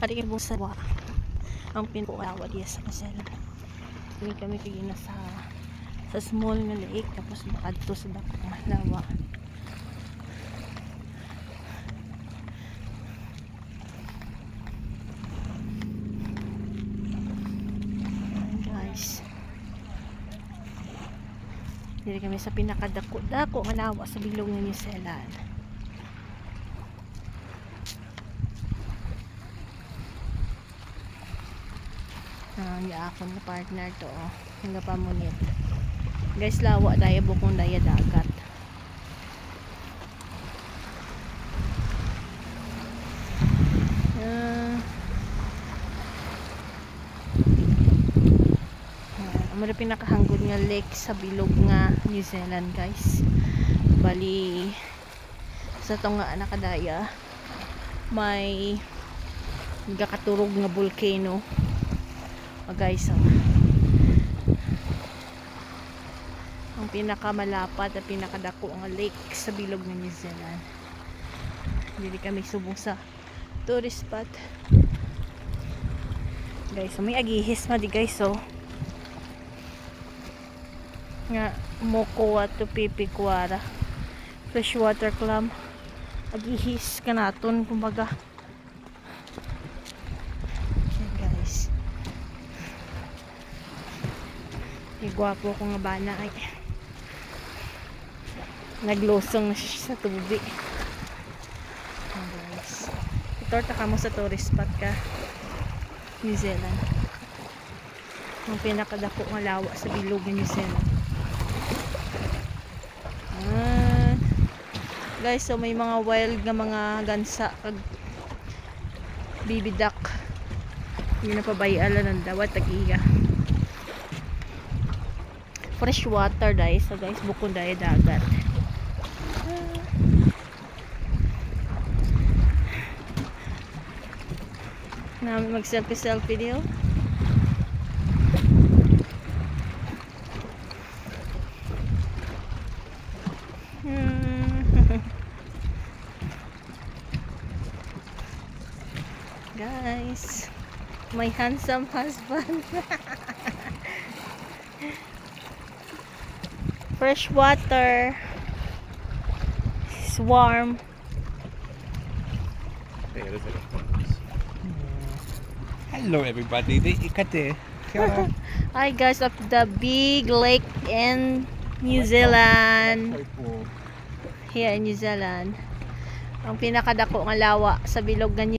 pinakadikibong sawa ang pinakawa diya sa kasela. Kami pigi na sa small nga lake tapos makadto sa dakong lawa. Guys, dili kami sa pinakadako nga lawa sa bilog ng New Zealand. Ang akon na partner to, nga pamunit. Guys, lawa daya bukong daya dagat. Ang pinakahanggod nga lake sa bilog nga New Zealand, guys. Bali sa tong nga nakadaya may gakaturog nga volcano. Guys, ang pinakamalapad at pinakadako nga lake sa bilog ng New Zealand. Dili kami subong sa tourist spot, guys. May agihis ma di, guys, nga Mokowa to Pipikwara freshwater clam. Agihis kanaton kumbaga. Gwapo ko nga bana ay naglosong na siya sa tubig. Guys, itorta ka mo sa tourist spot ka New Zealand. Ang pinakadako nga lawa sa bilog ng New Zealand. Guys, so may mga wild nga mga gansa kag baby duck. Hindi na pabayaan ng dawat tag-iya. Fresh water, guys. So guys, bukod daya dagat. Namin mag selfie deal. Guys, my handsome husband. Fresh water. It's warm. Hello everybody. Hi guys, of the big lake in New Zealand. Here in New Zealand. Ang pinakadako nga lawa sa bilog nga